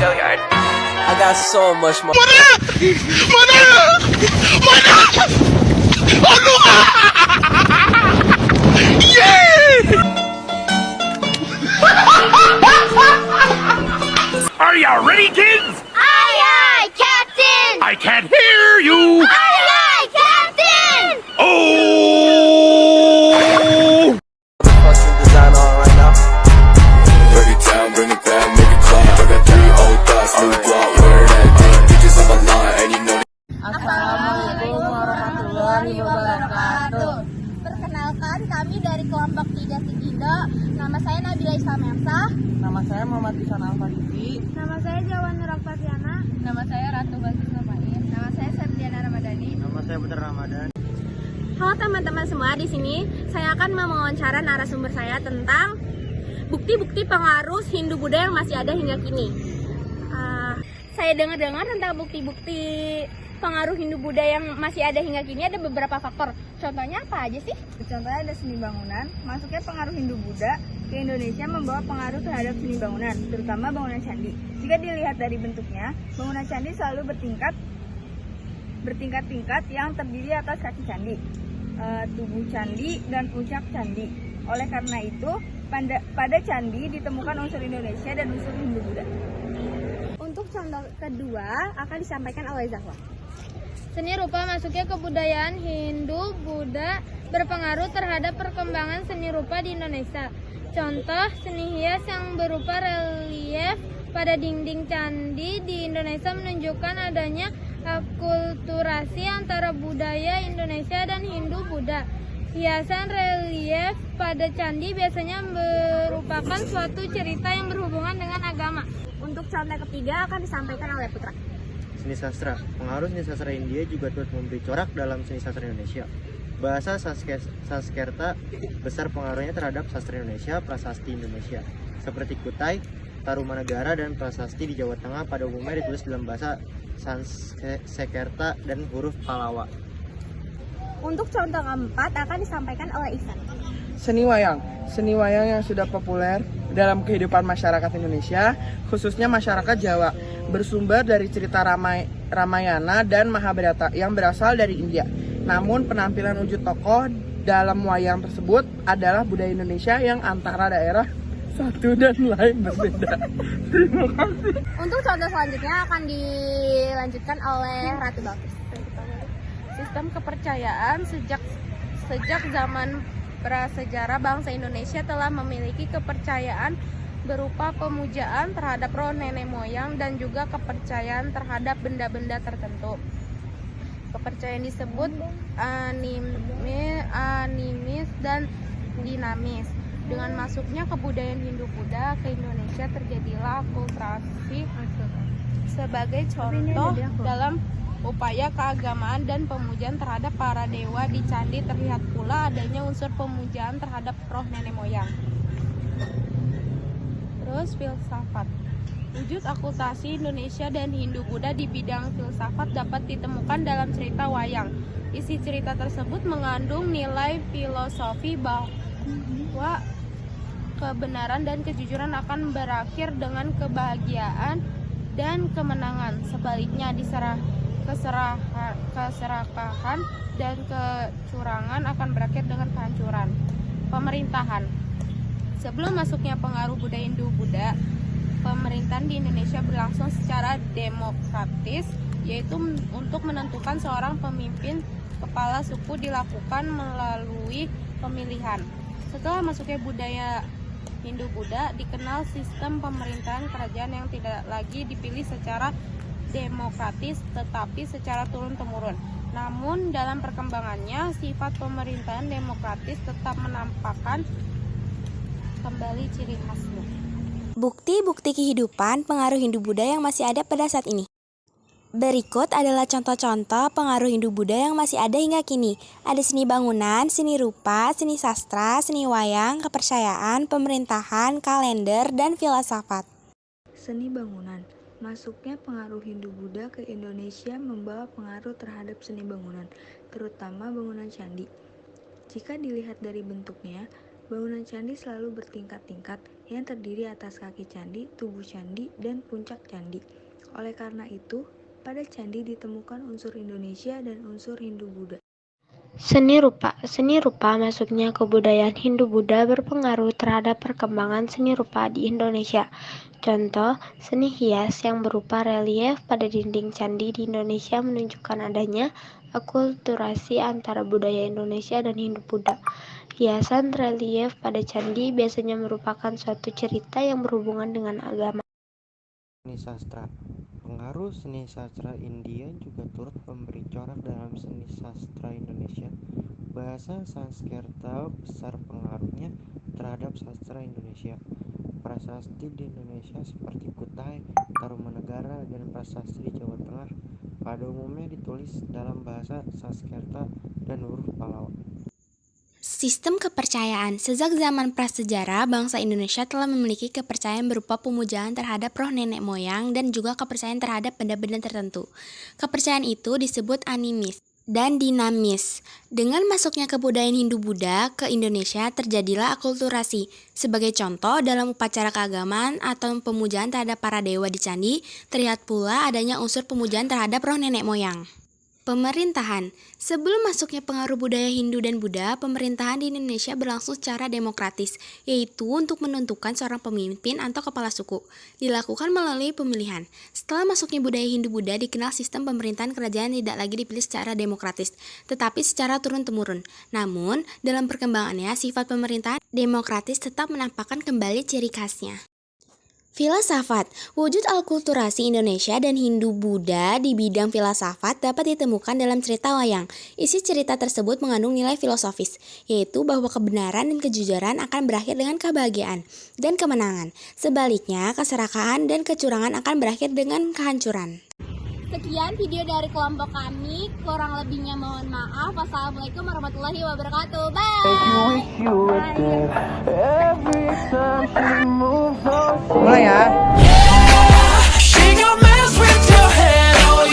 I got so much more. Are you ready, kids? Aye, aye, Captain! I can't hear you. Aye, aye, Captain! Oh! Fucking design on right now. Break it down, bring it back, make it clap. I got 3 old thoughts, new block, where that thing, bitches on my line, and you know Assalamualaikum warahmatullahi wabarakatuh. Perkenalkan, kami dari kelompok 3 Sigindo. Nama saya Nabila Islamesa. Nama saya Muhammad Isan Al-Fadisi. Nama saya Jawan Nur Aktasiana. Nama saya Ratu Bagus Namain. Nama saya Septiana Ramadhani. Nama saya Putra Ramadan. Halo teman-teman semua, di sini saya akan mewawancara narasumber saya tentang bukti-bukti pengaruh Hindu-Buddha yang masih ada hingga kini. Saya dengar-dengar tentang bukti-bukti pengaruh Hindu-Buddha yang masih ada hingga kini ada beberapa faktor. Contohnya apa aja sih? Contohnya ada seni bangunan. Masuknya pengaruh Hindu-Buddha ke Indonesia membawa pengaruh terhadap seni bangunan, terutama bangunan candi. Jika dilihat dari bentuknya, bangunan candi selalu bertingkat-tingkat yang terdiri atas kaki candi, tubuh candi, dan puncak candi. Oleh karena itu, pada candi ditemukan unsur Indonesia dan unsur Hindu-Buddha. Untuk contoh kedua akan disampaikan oleh Zahwa. Seni rupa masuknya kebudayaan Hindu-Buddha berpengaruh terhadap perkembangan seni rupa di Indonesia. Contoh, seni hias yang berupa relief pada dinding candi di Indonesia menunjukkan adanya akulturasi antara budaya Indonesia dan Hindu-Buddha. Hiasan relief pada candi biasanya merupakan suatu cerita yang berhubungan dengan agama. Untuk contoh ketiga akan disampaikan oleh Putra. Seni sastra. Pengaruh seni sastra India juga turut memberi corak dalam seni sastra Indonesia. Bahasa Sanskerta besar pengaruhnya terhadap sastra Indonesia, prasasti Indonesia, seperti Kutai, Tarumanegara, dan prasasti di Jawa Tengah pada umumnya ditulis dalam bahasa Sanskerta dan huruf Pallawa. Untuk contoh keempat akan disampaikan oleh Ihsan. Seni wayang. Seni wayang yang sudah populer dalam kehidupan masyarakat Indonesia, khususnya masyarakat Jawa, bersumber dari cerita Ramayana dan Mahabharata yang berasal dari India. Namun penampilan wujud tokoh dalam wayang tersebut adalah budaya Indonesia yang antara daerah satu dan lain berbeda. Terima kasih. Untuk contoh selanjutnya akan dilanjutkan oleh Ratu Bagus. Sistem kepercayaan sejak zaman prasejarah bangsa Indonesia telah memiliki kepercayaan berupa pemujaan terhadap roh nenek moyang dan juga kepercayaan terhadap benda-benda tertentu. Kepercayaan disebut animis dan dinamis. Dengan masuknya kebudayaan Hindu-Buddha ke Indonesia terjadilah akulturasi sebagai contoh dalam upaya keagamaan dan pemujaan terhadap para dewa di candi. Terlihat pula adanya unsur pemujaan terhadap roh nenek moyang. Terus filsafat. Wujud akulturasi Indonesia dan Hindu-Buddha di bidang filsafat dapat ditemukan dalam cerita wayang. Isi cerita tersebut mengandung nilai filosofi bahwa kebenaran dan kejujuran akan berakhir dengan kebahagiaan dan kemenangan. Sebaliknya, keserakahan dan kecurangan akan berakhir dengan kehancuran. Pemerintahan. Sebelum masuknya pengaruh budaya Hindu-Buddha, pemerintahan di Indonesia berlangsung secara demokratis, yaitu untuk menentukan seorang pemimpin kepala suku dilakukan melalui pemilihan. Setelah masuknya budaya Hindu-Buddha, dikenal sistem pemerintahan kerajaan yang tidak lagi dipilih secara demokratis tetapi secara turun-temurun. Namun dalam perkembangannya sifat pemerintahan demokratis tetap menampakkan kembali ciri khasnya. Bukti-bukti kehidupan pengaruh Hindu-Buddha yang masih ada pada saat ini. Berikut adalah contoh-contoh pengaruh Hindu-Buddha yang masih ada hingga kini. Ada seni bangunan, seni rupa, seni sastra, seni wayang, kepercayaan, pemerintahan, kalender, dan filsafat. Seni bangunan. Masuknya pengaruh Hindu-Buddha ke Indonesia membawa pengaruh terhadap seni bangunan, terutama bangunan candi. Jika dilihat dari bentuknya, Bangunan candi selalu bertingkat-tingkat yang terdiri atas kaki candi, tubuh candi, dan puncak candi. Oleh karena itu, pada candi ditemukan unsur Indonesia dan unsur Hindu-Buddha. Seni rupa masuknya kebudayaan Hindu-Buddha berpengaruh terhadap perkembangan seni rupa di Indonesia. Contoh, seni hias yang berupa relief pada dinding candi di Indonesia menunjukkan adanya akulturasi antara budaya Indonesia dan Hindu-Buddha. Hiasan relief pada candi biasanya merupakan suatu cerita yang berhubungan dengan agama. Seni sastra. Pengaruh seni sastra India juga turut memberi corak dalam seni sastra Indonesia. Bahasa Sanskerta besar pengaruhnya terhadap sastra Indonesia. Prasasti di Indonesia seperti Kutai, Tarumanegara, dan prasasti di Jawa Tengah pada umumnya ditulis dalam bahasa Sanskerta dan huruf Pallawa. Sistem kepercayaan. Sejak zaman prasejarah, bangsa Indonesia telah memiliki kepercayaan berupa pemujaan terhadap roh nenek moyang dan juga kepercayaan terhadap benda-benda tertentu. Kepercayaan itu disebut animis dan dinamis. Dengan masuknya kebudayaan Hindu-Buddha ke Indonesia, terjadilah akulturasi. Sebagai contoh, dalam upacara keagamaan atau pemujaan terhadap para dewa di candi, terlihat pula adanya unsur pemujaan terhadap roh nenek moyang. Pemerintahan. Sebelum masuknya pengaruh budaya Hindu dan Buddha, pemerintahan di Indonesia berlangsung secara demokratis, yaitu untuk menentukan seorang pemimpin atau kepala suku. Dilakukan melalui pemilihan. Setelah masuknya budaya Hindu-Buddha, dikenal sistem pemerintahan kerajaan tidak lagi dipilih secara demokratis, tetapi secara turun-temurun. Namun, dalam perkembangannya, sifat pemerintahan demokratis tetap menampakkan kembali ciri khasnya. Filsafat. Wujud akulturasi Indonesia dan Hindu-Buddha di bidang filsafat dapat ditemukan dalam cerita wayang. Isi cerita tersebut mengandung nilai filosofis, yaitu bahwa kebenaran dan kejujuran akan berakhir dengan kebahagiaan dan kemenangan. Sebaliknya, keserakahan dan kecurangan akan berakhir dengan kehancuran. Sekian video dari kelompok kami, kurang lebihnya mohon maaf. Wassalamualaikum warahmatullahi wabarakatuh. Bye. Mulai ya.